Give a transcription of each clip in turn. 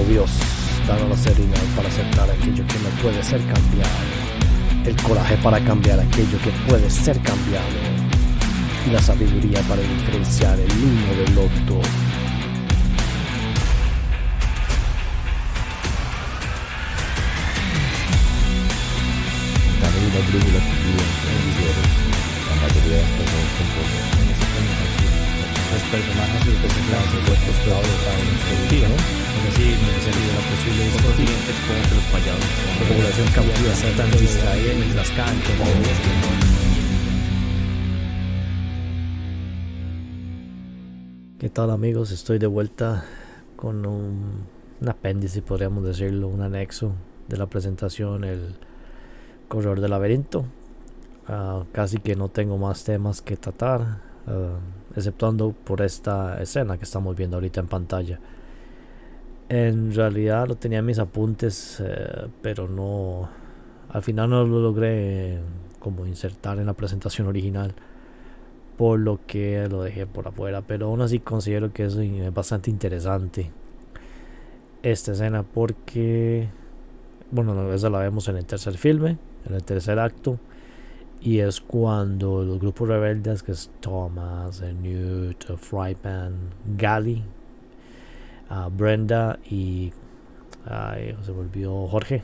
Dios, danos la serenidad para aceptar aquello que no puede ser cambiado, el coraje para cambiar aquello que puede ser cambiado y la sabiduría para diferenciar el uno del otro. También una brújula que vive en viseros. La mayoría de las personas con poder en ese planeta los personajes y los personajes fue frustrado para un día, ¿no? Es decir, no se de la posible continente como que los fallados. La población cautiva tan distraída mientras cantan. ¿Qué tal, amigos? Estoy de vuelta con un apéndice, podríamos decirlo, un anexo de la presentación, el Corredor del Laberinto. Casi que no tengo más temas que tratar, exceptuando por esta escena que estamos viendo ahorita en pantalla. En realidad lo tenía en mis apuntes, pero no, al final no lo logré como insertar en la presentación original, por lo que lo dejé por afuera. Pero aún así considero que es bastante interesante esta escena, porque bueno, esa la vemos en el tercer filme, en el tercer acto, y es cuando los grupos rebeldes, que es Thomas, Newt, Fryman, Gally, Brenda y se volvió Jorge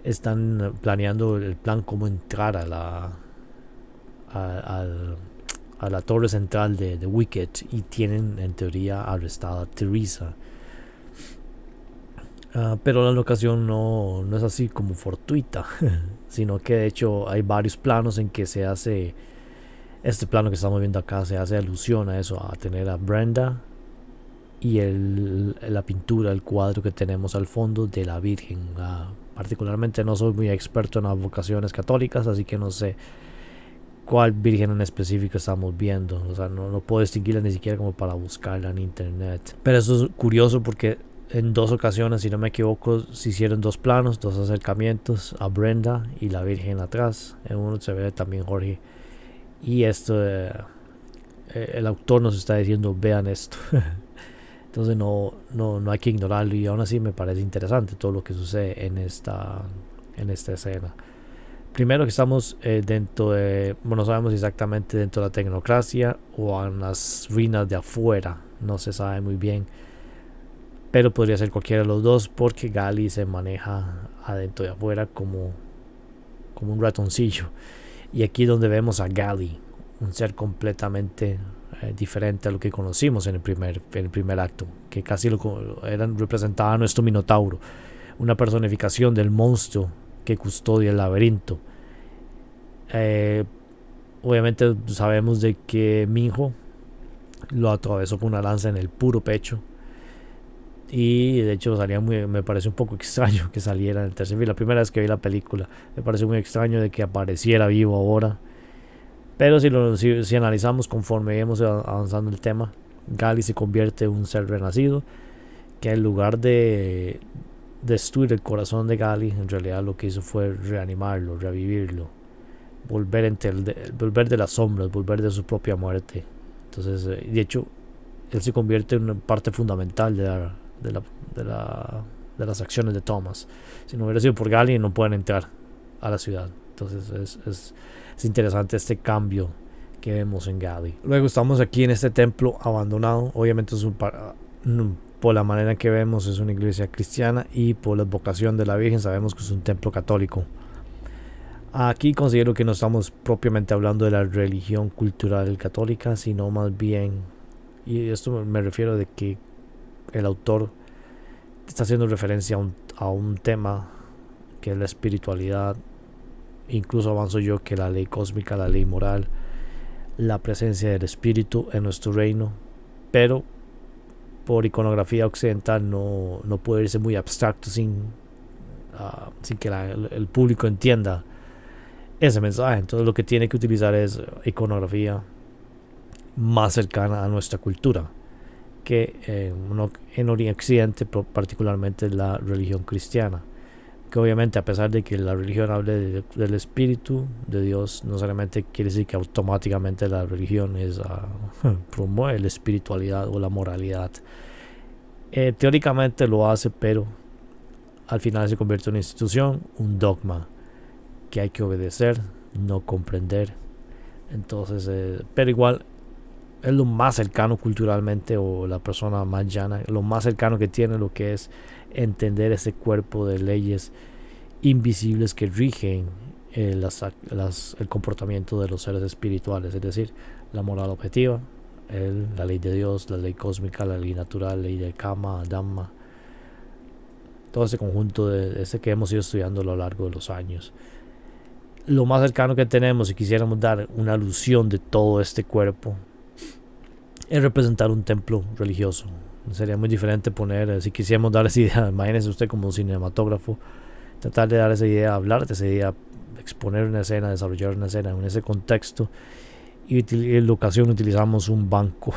están planeando el plan cómo entrar a la torre central de Wicked, y tienen en teoría arrestada a Teresa. Pero la locación no es así como fortuita, sino que de hecho hay varios planos en que se hace, este plano que estamos viendo acá, se hace alusión a eso, a tener a Brenda y la pintura, el cuadro que tenemos al fondo de la Virgen. Particularmente no soy muy experto en las vocaciones católicas, así que no sé cuál Virgen en específico estamos viendo. O sea, no puedo distinguirla ni siquiera como para buscarla en internet. Pero eso es curioso porque en dos ocasiones, si no me equivoco, se hicieron dos planos, dos acercamientos a Brenda y la Virgen atrás. En uno se ve también Jorge. Y esto, el autor nos está diciendo, vean esto. Entonces no hay que ignorarlo, y aún así me parece interesante todo lo que sucede en esta escena. Primero que estamos dentro de, bueno, no sabemos exactamente dentro de la tecnocracia o en las ruinas de afuera, no se sabe muy bien, pero podría ser cualquiera de los dos, porque Gally se maneja adentro de afuera como un ratoncillo, y aquí donde vemos a Gally, un ser completamente diferente a lo que conocimos en el primer acto, que casi representaba a nuestro Minotauro, una personificación del monstruo que custodia el laberinto. Obviamente sabemos de que Minho lo atravesó con una lanza en el puro pecho, y de hecho me parece un poco extraño que saliera en el tercer film. La primera vez que vi la película me pareció muy extraño de que apareciera vivo ahora. Pero si analizamos conforme íbamos avanzando el tema, Gally se convierte en un ser renacido, que en lugar de destruir el corazón de Gally, en realidad lo que hizo fue reanimarlo, revivirlo, volver de las sombras, volver de su propia muerte. Entonces, de hecho, él se convierte en una parte fundamental de las acciones de Thomas. Si no hubiera sido por Gally, no pueden entrar a la ciudad. Entonces es interesante este cambio que vemos en Gally. Luego estamos aquí en este templo abandonado. Obviamente por la manera en que vemos es una iglesia cristiana, y por la vocación de la Virgen sabemos que es un templo católico. Aquí considero que no estamos propiamente hablando de la religión cultural católica, sino más bien, y esto me refiero de que el autor está haciendo referencia a un tema que es la espiritualidad. Incluso avanzo yo que la ley cósmica, la ley moral, la presencia del espíritu en nuestro reino, pero por iconografía occidental no puede irse muy abstracto sin que el público entienda ese mensaje. Entonces lo que tiene que utilizar es iconografía más cercana a nuestra cultura, que en Occidente, particularmente la religión cristiana, que obviamente, a pesar de que la religión hable del espíritu de Dios, no solamente quiere decir que automáticamente la religión promueve la espiritualidad o la moralidad. Teóricamente lo hace, pero al final se convierte en una institución, un dogma que hay que obedecer, no comprender. Entonces, pero igual es lo más cercano culturalmente, o la persona más llana, lo más cercano que tiene lo que es entender ese cuerpo de leyes invisibles que rigen el comportamiento de los seres espirituales, es decir, la moral objetiva, la ley de Dios, la ley cósmica, la ley natural, la ley de Kama, Dhamma, todo ese conjunto de ese que hemos ido estudiando a lo largo de los años. Lo más cercano que tenemos, si quisiéramos dar una alusión de todo este cuerpo, es representar un templo religioso. Sería muy diferente poner, si quisiéramos dar esa idea, imagínese usted como un cinematógrafo, tratar de dar esa idea, hablar de esa idea, exponer una escena, desarrollar una escena en ese contexto, y en la ocasión utilizamos un banco.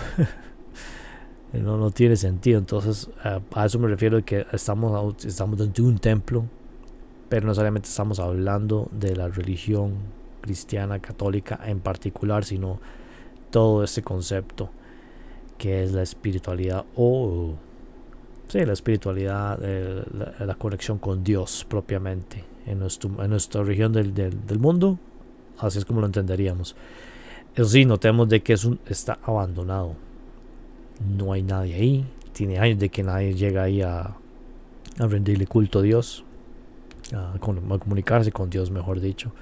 No tiene sentido. Entonces a eso me refiero, de que estamos dentro de un templo, pero no necesariamente estamos hablando de la religión cristiana católica en particular, sino todo ese concepto que es la espiritualidad, o la espiritualidad, la conexión con Dios propiamente en nuestra región del mundo. Así es como lo entenderíamos. Eso sí, notemos de que está abandonado, no hay nadie ahí, tiene años de que nadie llega ahí a rendirle culto a Dios, a comunicarse con Dios, mejor dicho,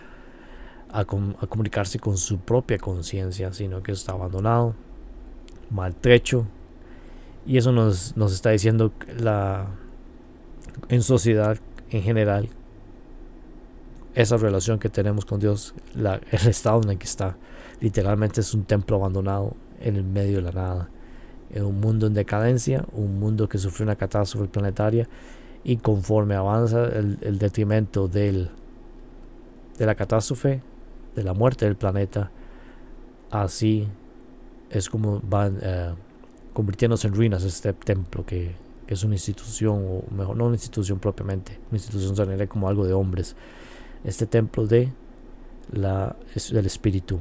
a comunicarse con su propia conciencia, sino que está abandonado, maltrecho. Y eso nos está diciendo en sociedad en general, esa relación que tenemos con Dios, el estado en el que está, literalmente es un templo abandonado en el medio de la nada, en un mundo en decadencia, un mundo que sufrió una catástrofe planetaria, y conforme avanza el detrimento de la catástrofe, de la muerte del planeta, así es como van convirtiéndose en ruinas este templo, que es una institución, o mejor, no una institución propiamente, una institución sería como algo de hombres, este templo del espíritu,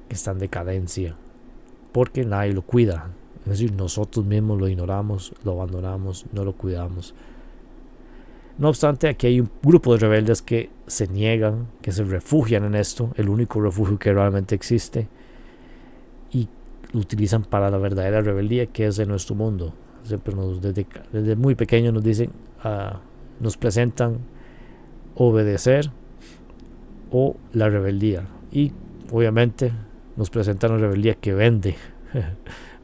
que está en decadencia, porque nadie lo cuida. Es decir, nosotros mismos lo ignoramos, lo abandonamos, no lo cuidamos. No obstante, aquí hay un grupo de rebeldes que se niegan, que se refugian en esto, el único refugio que realmente existe, y lo utilizan para la verdadera rebeldía, que es en nuestro mundo. Siempre desde muy pequeños nos dicen, nos presentan obedecer o la rebeldía, y obviamente nos presentan la rebeldía que vende.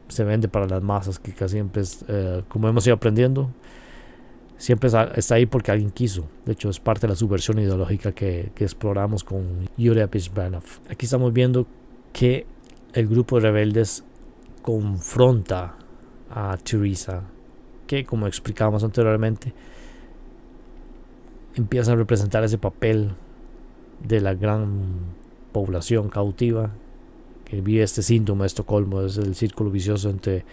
Se vende para las masas, que casi siempre es, como hemos ido aprendiendo, siempre está ahí porque alguien quiso. De hecho, es parte de la subversión ideológica que exploramos con Yuri Apishbanov. Aquí estamos viendo que el grupo de rebeldes confronta a Teresa, que, como explicábamos anteriormente, empieza a representar ese papel de la gran población cautiva que vive este síndrome de Estocolmo. Es el círculo vicioso entre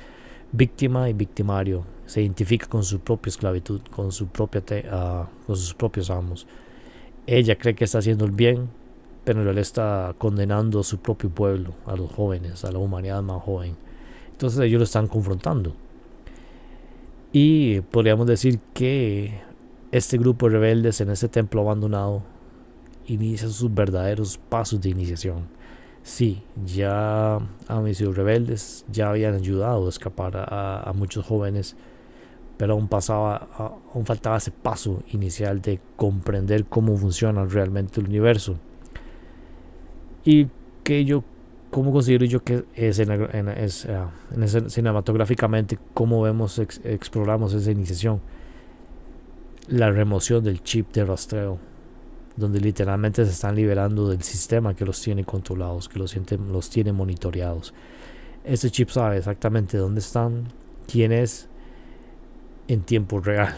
víctima y victimario. Se identifica con su propia esclavitud, con sus propios amos. Ella cree que está haciendo el bien, pero en realidad está condenando a su propio pueblo, a los jóvenes, a la humanidad más joven. Entonces ellos lo están confrontando, y podríamos decir que este grupo de rebeldes en ese templo abandonado inicia sus verdaderos pasos de iniciación. Sí, ya han sido rebeldes, ya habían ayudado a escapar a muchos jóvenes, pero aún faltaba ese paso inicial de comprender cómo funciona realmente el universo. Y cómo considero yo que es cinematográficamente, cómo exploramos esa iniciación. La remoción del chip de rastreo, donde literalmente se están liberando del sistema que los tiene controlados, que los tiene monitoreados. Ese chip sabe exactamente dónde están, quién es, en tiempo real.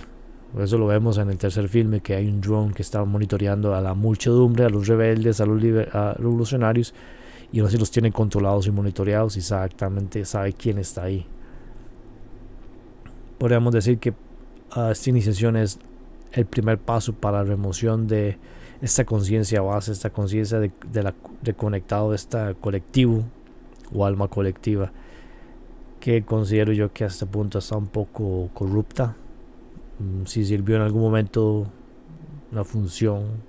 Por eso lo vemos en el tercer filme, que hay un drone que está monitoreando a la muchedumbre, a los rebeldes, a los revolucionarios, y ahora sí los tiene controlados y monitoreados, y exactamente sabe quién está ahí. Podríamos decir que esta iniciación es el primer paso para la remoción de esta conciencia base, esta conciencia de conectado, de este colectivo o alma colectiva, que considero yo que a este punto está un poco corrupta. Si sirvió en algún momento la función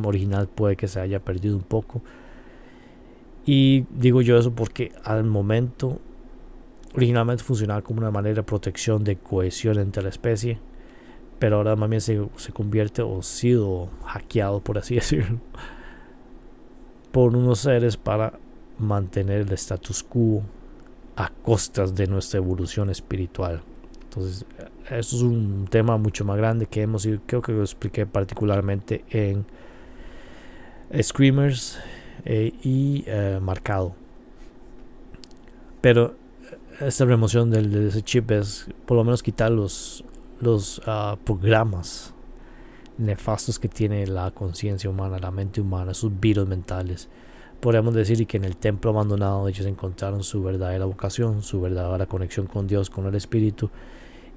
original puede que se haya perdido un poco. Y digo yo eso porque al momento originalmente funcionaba como una manera de protección, de cohesión entre la especie, pero ahora más bien se convierte o ha sido hackeado, por así decirlo, por unos seres para mantener el status quo a costas de nuestra evolución espiritual. Entonces, eso es un tema mucho más grande que creo que lo expliqué particularmente en Screamers y Marcado. Pero esta remoción de ese chip es por lo menos quitar los programas nefastos que tiene la conciencia humana, la mente humana, esos virus mentales. Podríamos decir que en el templo abandonado ellos encontraron su verdadera vocación, su verdadera conexión con Dios, con el Espíritu,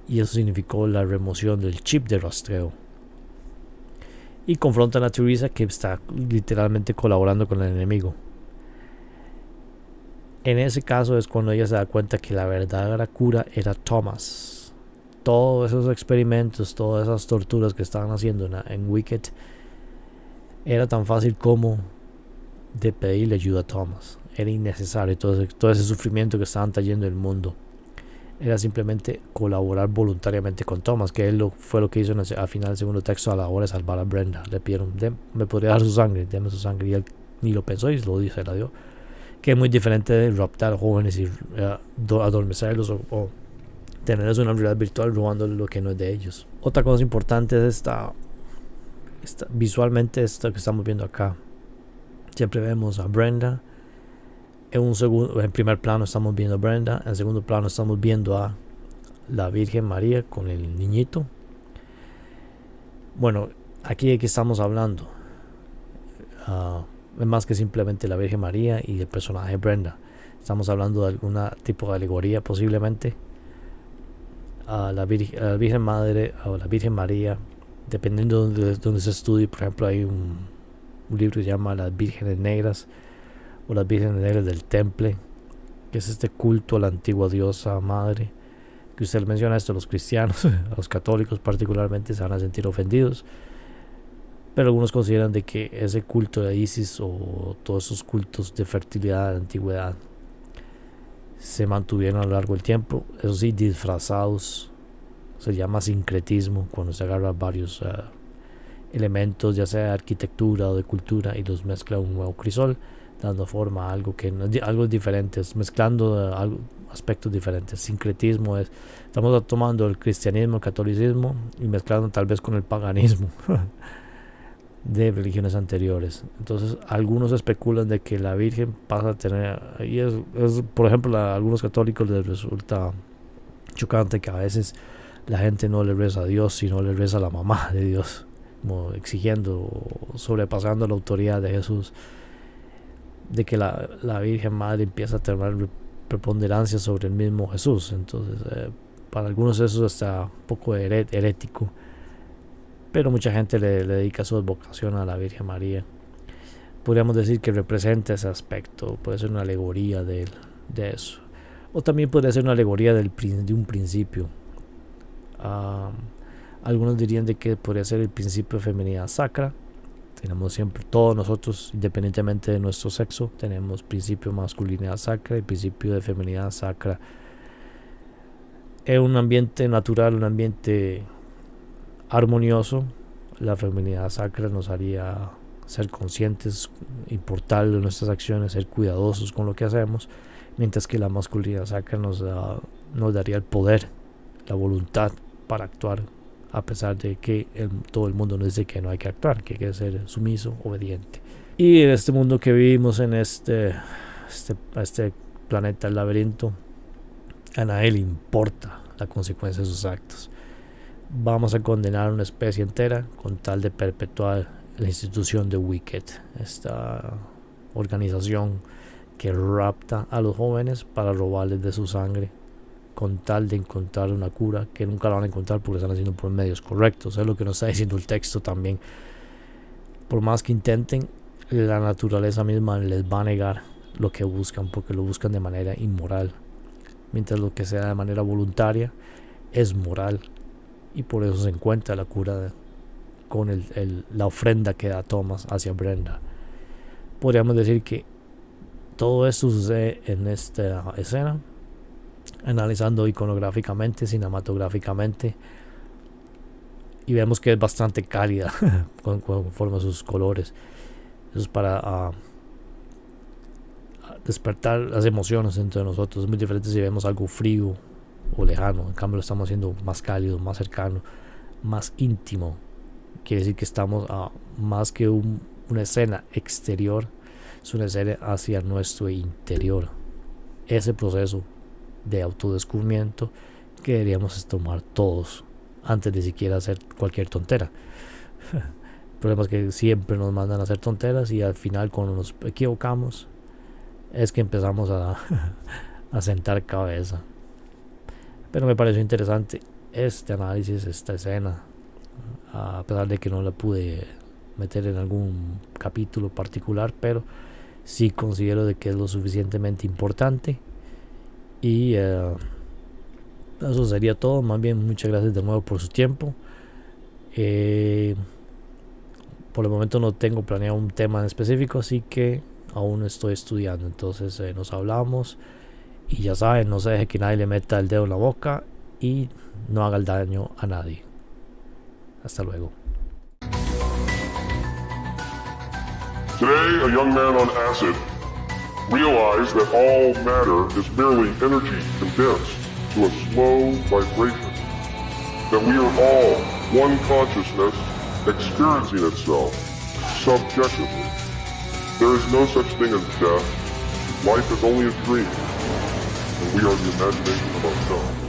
y eso significó la remoción del chip de rastreo. Y confrontan a Teresa, que está literalmente colaborando con el enemigo. En ese caso es cuando ella se da cuenta que la verdadera cura era Thomas. Todos esos experimentos, todas esas torturas que estaban haciendo en Wicked, era tan fácil como de pedirle ayuda a Thomas. Era innecesario todo ese sufrimiento que estaban trayendo el mundo. Era simplemente colaborar voluntariamente con Thomas, que él fue lo que hizo al final del segundo texto a la hora de salvar a Brenda. Le pidieron, me podría dar su sangre, deme su sangre, y él ni lo pensó y se la dio. Que es muy diferente de raptar jóvenes y adormecerlos o tenerlos en una realidad virtual robándoles lo que no es de ellos. Otra cosa importante es visualmente esto que estamos viendo acá. Siempre vemos a Brenda. En primer plano estamos viendo a Brenda. En segundo plano estamos viendo a la Virgen María con el niñito. Bueno, aquí de qué estamos hablando. Es más que simplemente la Virgen María y el personaje Brenda. Estamos hablando de algún tipo de alegoría posiblemente a la Virgen Madre o la Virgen María, dependiendo de donde se estudie. Por ejemplo, hay un libro que se llama Las Vírgenes Negras o las Vírgenes Negras del Temple, que es este culto a la antigua diosa madre, que usted menciona esto a los cristianos, a los católicos particularmente se van a sentir ofendidos, pero algunos consideran de que ese culto de Isis o todos esos cultos de fertilidad de la antigüedad se mantuvieron a lo largo del tiempo, eso sí, disfrazados. Se llama sincretismo cuando se agarra varios elementos, ya sea de arquitectura o de cultura, y los mezcla en un nuevo crisol, dando forma a algo que algo diferente, mezclando aspectos diferentes. Sincretismo estamos tomando el cristianismo, el catolicismo y mezclando tal vez con el paganismo de religiones anteriores. Entonces algunos especulan de que la Virgen pasa a tener, y por ejemplo, a algunos católicos les resulta chocante que a veces la gente no le reza a Dios, sino le reza a la mamá de Dios, como exigiendo, sobrepasando la autoridad de Jesús, de que la Virgen Madre empieza a tener preponderancia sobre el mismo Jesús. Entonces para algunos eso está un poco herético, pero mucha gente le dedica su vocación a la Virgen María. Podríamos decir que representa ese aspecto, puede ser una alegoría de eso, o también podría ser una alegoría de un principio. Algunos dirían de que podría ser el principio de feminidad sacra. Tenemos siempre, todos nosotros, independientemente de nuestro sexo, tenemos principio de masculinidad sacra y principio de feminidad sacra. En un ambiente natural, un ambiente armonioso, la feminidad sacra nos haría ser conscientes, importar de nuestras acciones, ser cuidadosos con lo que hacemos, mientras que la masculinidad sacra nos daría el poder, la voluntad para actuar, a pesar de que todo el mundo nos dice que no hay que actuar, que hay que ser sumiso, obediente. Y en este mundo que vivimos, en este planeta, el laberinto, a nadie le importa la consecuencia de sus actos. Vamos a condenar a una especie entera con tal de perpetuar la institución de Wicked, esta organización que rapta a los jóvenes para robarles de su sangre, con tal de encontrar una cura que nunca la van a encontrar porque están haciendo por medios correctos. Es lo que nos está diciendo el texto también. Por más que intenten, la naturaleza misma les va a negar lo que buscan, porque lo buscan de manera inmoral. mientras lo que sea de manera voluntaria es moral, y por eso se encuentra la cura con la ofrenda que da Thomas hacia Brenda. Podríamos decir que todo esto sucede en esta escena, analizando iconográficamente, cinematográficamente, y vemos que es bastante cálida conforme a sus colores. Eso es para despertar las emociones entre nosotros. Es muy diferente si vemos algo frío o lejano. En cambio lo estamos haciendo más cálido, más cercano, más íntimo. Quiere decir que estamos más que una escena exterior, es una escena hacia nuestro interior. Ese proceso de autodescubrimiento que deberíamos tomar todos antes de siquiera hacer cualquier tontera. El problema es que siempre nos mandan a hacer tonteras, y al final, cuando nos equivocamos, es que empezamos a sentar cabeza. Pero me pareció interesante este análisis, esta escena, a pesar de que no la pude meter en algún capítulo particular, pero sí considero de que es lo suficientemente importante. Y eso sería todo. Más bien, muchas gracias de nuevo por su tiempo. Por el momento no tengo planeado un tema en específico, así que aún estoy estudiando. Entonces nos hablamos, y ya saben, no se deje que nadie le meta el dedo en la boca y no haga el daño a nadie. Hasta luego. Today, a young man on acid realized that all matter is merely energy condensed to a slow vibration, that we are all one consciousness experiencing itself subjectively. There is no such thing as death. Life is only a dream, and we are the imagination of ourselves.